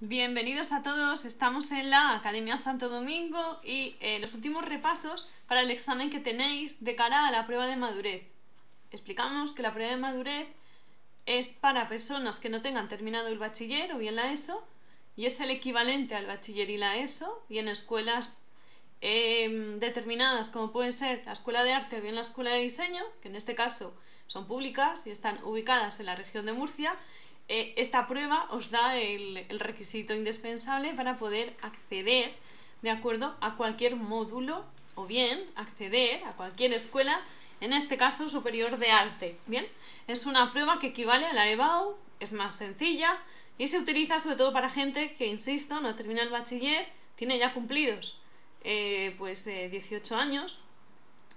Bienvenidos a todos, estamos en la Academia Santo Domingo y los últimos repasos para el examen que tenéis de cara a la prueba de madurez. Explicamos que la prueba de madurez es para personas que no tengan terminado el bachiller o bien la ESO, y es el equivalente al bachiller y la ESO, y en escuelas determinadas como puede ser la Escuela de Arte o bien la Escuela de Diseño, que en este caso son públicas y están ubicadas en la región de Murcia. Esta prueba os da el requisito indispensable para poder acceder de acuerdo a cualquier módulo o bien acceder a cualquier escuela, en este caso superior de arte. Bien, es una prueba que equivale a la EBAU, es más sencilla y se utiliza sobre todo para gente que, insisto, no termina el bachiller, tiene ya cumplidos 18 años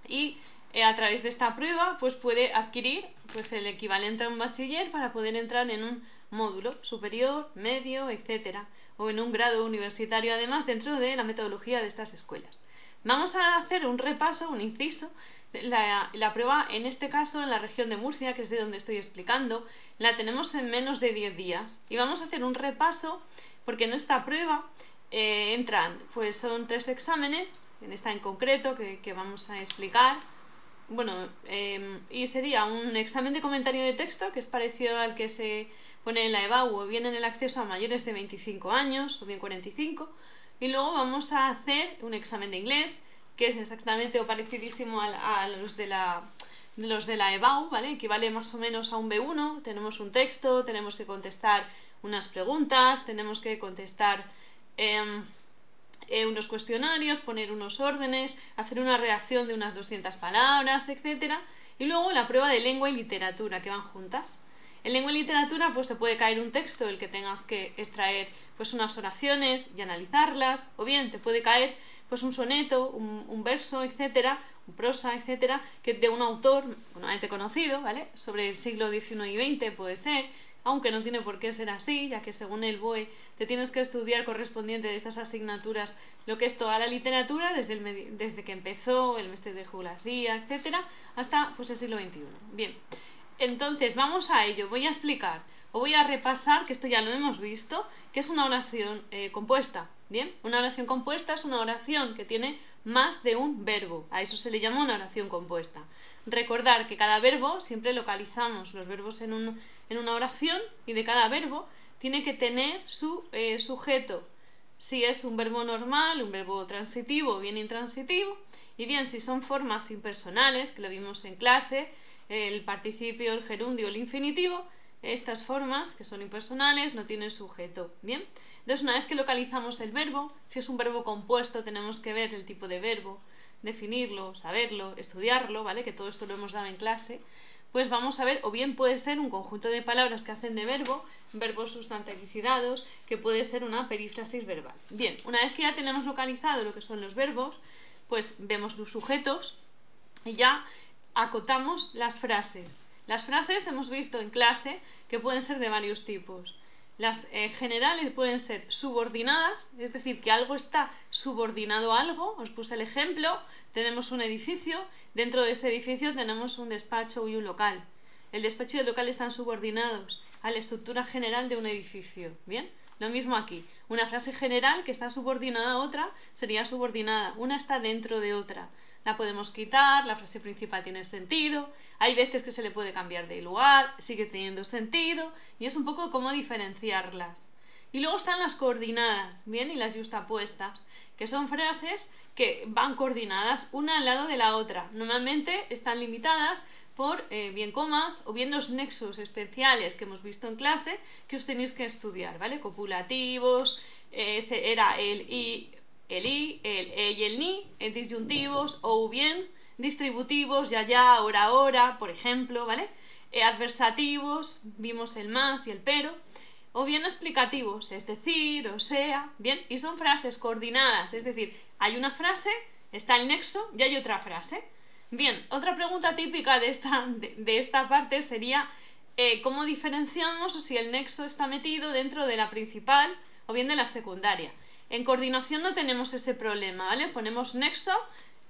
y a través de esta prueba pues puede adquirir el equivalente a un bachiller para poder entrar en un módulo superior, medio, etcétera, o en un grado universitario además dentro de la metodología de estas escuelas. Vamos a hacer un repaso, un inciso. La prueba en este caso en la región de Murcia, que es de donde estoy explicando, la tenemos en menos de 10 días y vamos a hacer un repaso porque en esta prueba entran, son 3 exámenes, en esta en concreto que vamos a explicar. Y sería un examen de comentario de texto, que es parecido al que se pone en la EBAU o bien en el acceso a mayores de 25 años o bien 45, y luego vamos a hacer un examen de inglés, que es exactamente o parecidísimo a los de la EBAU, ¿vale? Equivale más o menos a un B1, tenemos un texto, tenemos que contestar unas preguntas, tenemos que contestar unos cuestionarios, poner unos órdenes, hacer una redacción de unas 200 palabras, etc. Y luego la prueba de lengua y literatura, que van juntas. En lengua y literatura te puede caer un texto el que tengas que extraer unas oraciones y analizarlas, o bien te puede caer un soneto, un verso, etc., un prosa, etc., que de un autor normalmente conocido, ¿vale? Sobre el siglo XIX y XX puede ser, aunque no tiene por qué ser así, ya que según el BOE te tienes que estudiar correspondiente de estas asignaturas lo que es toda la literatura, desde que empezó el mestre de Juglacia, etc., hasta el siglo XXI. Bien, entonces vamos a ello. Voy a explicar o voy a repasar, que esto ya lo hemos visto, que es una oración compuesta. Bien, una oración compuesta es una oración que tiene más de un verbo. A eso se le llama una oración compuesta. Recordar que cada verbo, siempre localizamos los verbos en una oración, y de cada verbo tiene que tener su sujeto. Si es un verbo normal, un verbo transitivo o bien intransitivo, y bien si son formas impersonales, que lo vimos en clase, el participio, el gerundio, el infinitivo, estas formas que son impersonales no tienen sujeto. Bien, entonces una vez que localizamos el verbo, si es un verbo compuesto tenemos que ver el tipo de verbo, definirlo, saberlo, estudiarlo, ¿vale? Que todo esto lo hemos dado en clase. Pues vamos a ver, o bien puede ser un conjunto de palabras que hacen de verbo, verbos sustantivicidados, que puede ser una perífrasis verbal. Bien, una vez que ya tenemos localizado lo que son los verbos, pues vemos los sujetos y ya acotamos las frases. Las frases hemos visto en clase que pueden ser de varios tipos. Las generales pueden ser subordinadas, es decir, que algo está subordinado a algo. Os puse el ejemplo, tenemos un edificio, dentro de ese edificio tenemos un despacho y un local. El despacho y el local están subordinados a la estructura general de un edificio. Bien, lo mismo aquí. Una frase general que está subordinada a otra sería subordinada. Una está dentro de otra. La podemos quitar, la frase principal tiene sentido, hay veces que se le puede cambiar de lugar, sigue teniendo sentido, y es un poco cómo diferenciarlas. Y luego están las coordinadas, bien, y las yuxtapuestas, que son frases que van coordinadas una al lado de la otra. Normalmente están limitadas por bien comas o bien los nexos especiales que hemos visto en clase que os tenéis que estudiar, ¿vale? Copulativos, ese era el y, el e y el ni, en disyuntivos, o bien distributivos, ya, ahora, por ejemplo, ¿vale? Adversativos, vimos el más y el pero, o bien explicativos, es decir, o sea, bien, y son frases coordinadas, es decir, hay una frase, está el nexo y hay otra frase. Bien, otra pregunta típica de esta parte sería ¿cómo diferenciamos si el nexo está metido dentro de la principal o bien de la secundaria? En coordinación no tenemos ese problema, ¿vale? Ponemos nexo,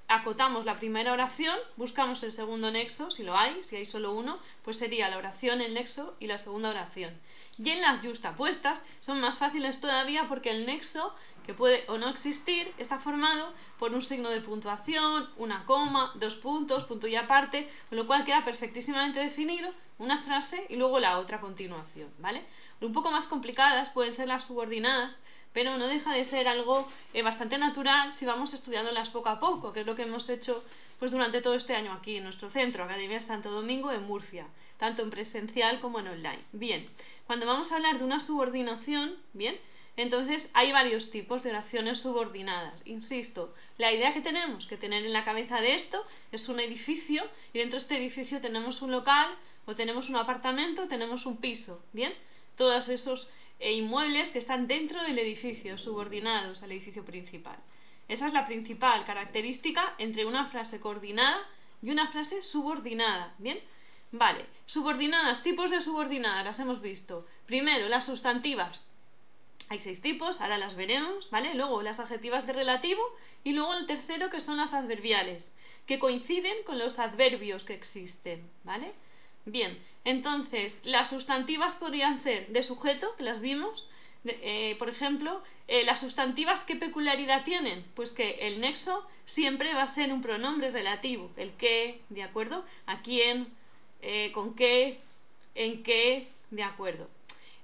acotamos la primera oración, buscamos el segundo nexo, si lo hay, si hay solo uno, pues sería la oración, el nexo y la segunda oración. Y en las yuxtapuestas son más fáciles todavía porque el nexo, que puede o no existir, está formado por un signo de puntuación, una coma, dos puntos, punto y aparte, con lo cual queda perfectísimamente definido una frase y luego la otra a continuación, ¿vale? Un poco más complicadas pueden ser las subordinadas, pero no deja de ser algo bastante natural si vamos estudiándolas poco a poco, que es lo que hemos hecho pues durante todo este año aquí en nuestro centro, Academia Santo Domingo en Murcia, tanto en presencial como en online. Bien, cuando vamos a hablar de una subordinación, bien, entonces hay varios tipos de oraciones subordinadas. Insisto, la idea que tenemos que tener en la cabeza de esto es un edificio y dentro de este edificio tenemos un local o tenemos un apartamento, tenemos un piso, bien, todos esos inmuebles que están dentro del edificio, subordinados al edificio principal. Esa es la principal característica entre una frase coordinada y una frase subordinada, ¿bien? Vale, subordinadas, tipos de subordinadas, las hemos visto. Primero, las sustantivas. Hay 6 tipos, ahora las veremos, ¿vale? Luego las adjetivas de relativo y luego el tercero que son las adverbiales, que coinciden con los adverbios que existen, ¿vale? Bien, entonces las sustantivas podrían ser de sujeto, que las vimos, por ejemplo, las sustantivas, ¿qué peculiaridad tienen? Pues que el nexo siempre va a ser un pronombre relativo, el qué, ¿de acuerdo? A quién, con qué, en qué, ¿de acuerdo?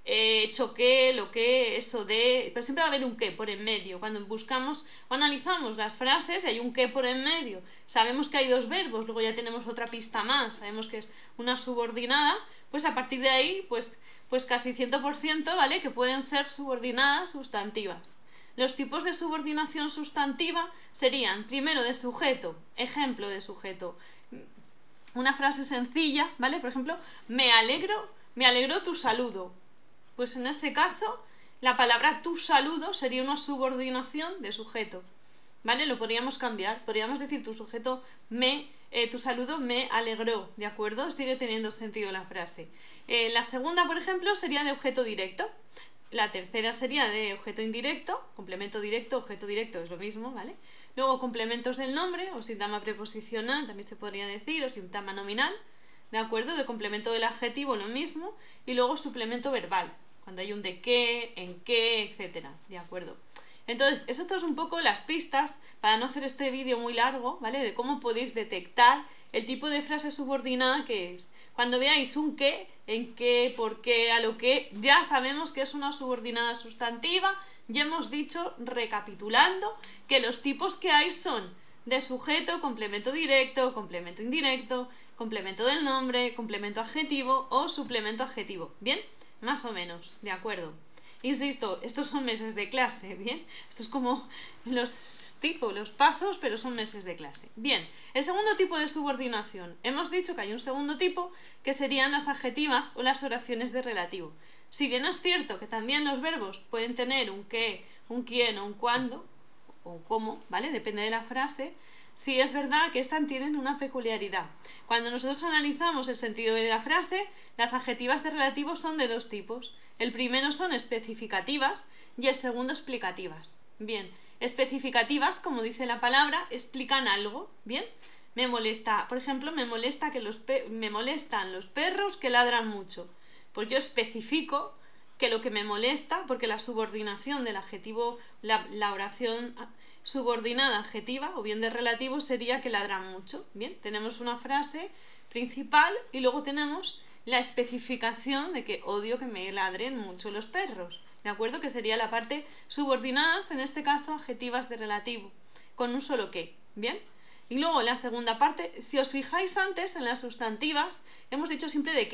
Hecho que, lo que, eso de, pero siempre va a haber un qué por en medio. Cuando buscamos o analizamos las frases, hay un qué por en medio. Sabemos que hay 2 verbos, luego ya tenemos otra pista más, sabemos que es una subordinada, pues a partir de ahí, pues casi 100%, ¿vale? Que pueden ser subordinadas sustantivas. Los tipos de subordinación sustantiva serían, primero, de sujeto, ejemplo de sujeto. Una frase sencilla, ¿vale? Por ejemplo, me alegro tu saludo. Pues en ese caso, la palabra tu saludo sería una subordinación de sujeto, ¿vale? Lo podríamos cambiar, podríamos decir tu saludo me alegró, ¿de acuerdo? Sigue teniendo sentido la frase. La segunda, por ejemplo, sería de objeto directo. La tercera sería de objeto indirecto, complemento directo, objeto directo es lo mismo, ¿vale? Luego complementos del nombre, o sintagma preposicional, también se podría decir, o sintagma nominal, ¿de acuerdo? De complemento del adjetivo lo mismo, y luego suplemento verbal, cuando hay un de qué, en qué, etcétera, ¿de acuerdo? Entonces, eso es un poco las pistas, para no hacer este vídeo muy largo, ¿vale? De cómo podéis detectar el tipo de frase subordinada que es. Cuando veáis un qué, en qué, por qué, a lo que, ya sabemos que es una subordinada sustantiva, ya hemos dicho, recapitulando, que los tipos que hay son de sujeto, complemento directo, complemento indirecto, complemento del nombre, complemento adjetivo o suplemento adjetivo, ¿bien? Más o menos, ¿de acuerdo? Insisto, estos son meses de clase, ¿bien? Esto es como los tipos, los pasos, pero son meses de clase. Bien, el segundo tipo de subordinación. Hemos dicho que hay un segundo tipo, que serían las adjetivas o las oraciones de relativo. Si bien es cierto que también los verbos pueden tener un qué, un quién o un cuándo, o un cómo, ¿vale? Depende de la frase. Sí es verdad que estas tienen una peculiaridad. Cuando nosotros analizamos el sentido de la frase, las adjetivas de relativo son de 2 tipos. El primero son especificativas y el segundo explicativas. Bien, especificativas, como dice la palabra, explican algo, ¿bien? Me molesta, por ejemplo, me molestan los perros que ladran mucho. Pues yo especifico que lo que me molesta, porque la subordinación del adjetivo, la oración subordinada adjetiva o bien de relativo sería que ladran mucho. Bien, tenemos una frase principal y luego tenemos la especificación de que odio que me ladren mucho los perros, ¿de acuerdo? Que sería la parte subordinadas, en este caso adjetivas de relativo, con un solo que, ¿bien? Y luego la segunda parte, si os fijáis antes en las sustantivas, hemos dicho siempre de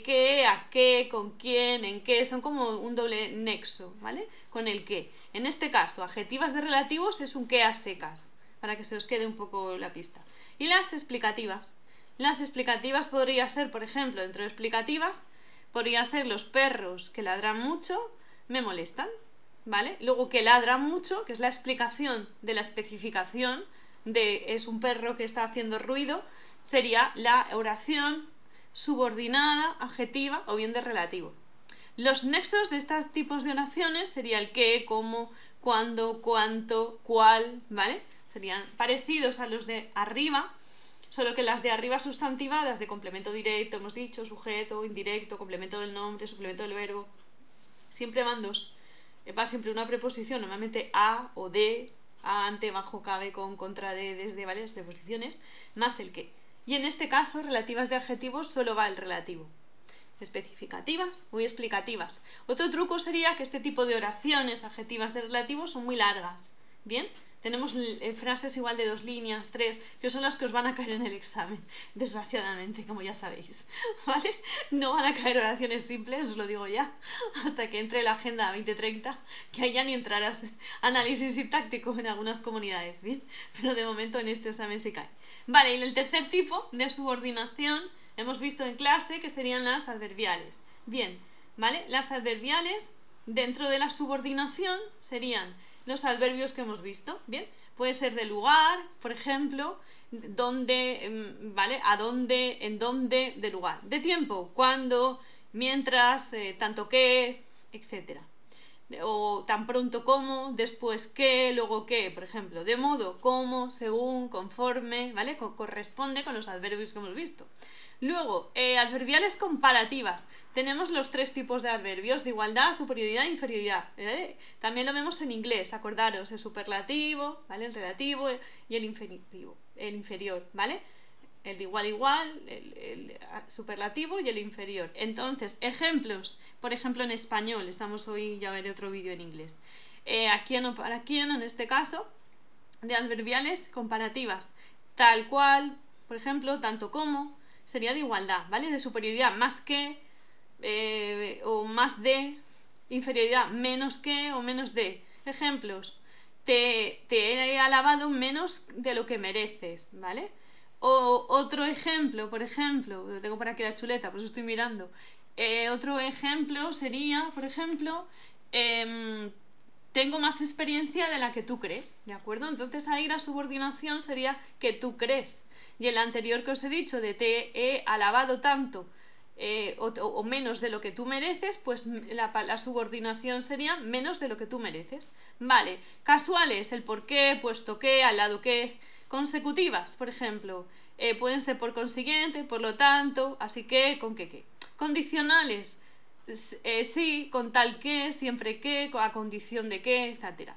qué, a qué, con quién, en qué, son como un doble nexo, ¿vale? Con el qué. En este caso, adjetivas de relativos es un qué a secas, para que se os quede un poco la pista. Y las explicativas. Las explicativas podría ser, por ejemplo, dentro de explicativas, podría ser los perros que ladran mucho, me molestan, ¿vale? Luego que ladran mucho, que es la explicación de la especificación de es un perro que está haciendo ruido, sería la oración subordinada, adjetiva o bien de relativo. Los nexos de estos tipos de oraciones sería el qué, cómo, cuándo, cuánto, cuál, ¿vale? Serían parecidos a los de arriba, solo que las de arriba sustantivadas, de complemento directo, hemos dicho, sujeto, indirecto, complemento del nombre, suplemento del verbo, siempre van dos. Va siempre una preposición, normalmente a o de, a, ante, bajo, cabe, con, contra, de, desde, ¿vale? Las preposiciones, más el que. Y en este caso, relativas de adjetivos, solo va el relativo. Especificativas, muy explicativas. Otro truco sería que este tipo de oraciones adjetivas de relativos son muy largas. Bien, tenemos frases igual de 2 líneas, 3, que son las que os van a caer en el examen, desgraciadamente, como ya sabéis, ¿vale? No van a caer oraciones simples, os lo digo ya, hasta que entre la Agenda 2030, que ahí ya ni entrarás análisis sintáctico en algunas comunidades, ¿bien? Pero de momento en este examen sí cae. Vale, y el tercer tipo de subordinación hemos visto en clase que serían las adverbiales. Bien, ¿vale? Las adverbiales dentro de la subordinación serían los adverbios que hemos visto, ¿bien? Puede ser de lugar, por ejemplo, dónde, ¿vale? A dónde, en dónde, de lugar. De tiempo, cuándo, mientras, tanto que, etc. O tan pronto como, después que, luego que, por ejemplo, de modo, como, según, conforme, ¿vale? Corresponde con los adverbios que hemos visto. Luego, adverbiales comparativas. Tenemos los 3 tipos de adverbios, de igualdad, superioridad e inferioridad. También lo vemos en inglés, acordaros, el superlativo, ¿vale? El relativo y el infinitivo, el inferior, ¿vale? El de igual, el superlativo y el inferior. Entonces, ejemplos, por ejemplo en español, estamos hoy, ya veré otro vídeo en inglés. ¿A quién o para quién, en este caso? De adverbiales comparativas. Tal cual, por ejemplo, tanto como, sería de igualdad, ¿vale? De superioridad, más que, o más de, inferioridad, menos que o menos de. Ejemplos, te he alabado menos de lo que mereces, ¿vale? O otro ejemplo, por ejemplo, lo tengo por aquí la chuleta, por eso estoy mirando. Otro ejemplo sería, por ejemplo, tengo más experiencia de la que tú crees, ¿de acuerdo? Entonces ahí la subordinación sería que tú crees. Y el anterior que os he dicho de te he alabado tanto o menos de lo que tú mereces, pues la subordinación sería menos de lo que tú mereces. Vale, casuales, el por qué, puesto que, al lado que. Consecutivas, por ejemplo, pueden ser por consiguiente, por lo tanto, así que, con qué. Condicionales, sí, con tal que, siempre que, a condición de que, etc.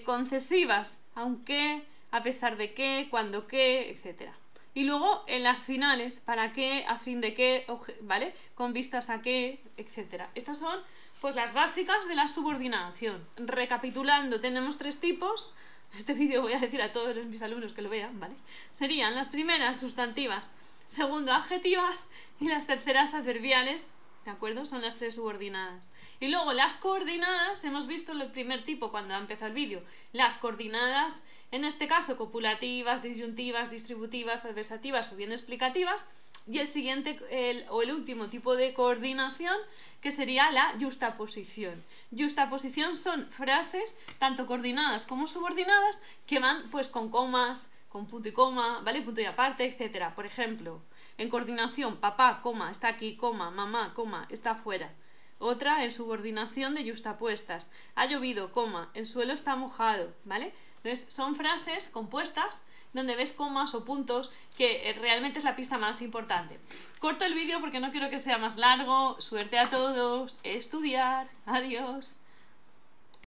Concesivas, aunque, a pesar de que, cuando que, etc. Y luego en las finales, para qué, a fin de qué, ¿vale? Con vistas a qué, etc. Estas son pues las básicas de la subordinación. Recapitulando, tenemos 3 tipos. Este vídeo voy a decir a todos mis alumnos que lo vean, ¿vale? Serían las primeras sustantivas, segundo adjetivas y las terceras adverbiales, ¿de acuerdo? Son las 3 subordinadas. Y luego las coordinadas, hemos visto el primer tipo cuando ha empezado el vídeo, las coordinadas, en este caso copulativas, disyuntivas, distributivas, adversativas o bien explicativas, y el siguiente o el último tipo de coordinación que sería la yuxtaposición. Yuxtaposición son frases tanto coordinadas como subordinadas que van pues con comas, con punto y coma, ¿vale? Punto y aparte, etc. Por ejemplo, en coordinación, papá, coma, está aquí, coma, mamá, coma, está afuera. Otra en subordinación de yuxtapuestas. Ha llovido, coma, el suelo está mojado, ¿vale? Entonces son frases compuestas donde ves comas o puntos que realmente es la pista más importante. Corto el vídeo porque no quiero que sea más largo. Suerte a todos. Estudiar. Adiós.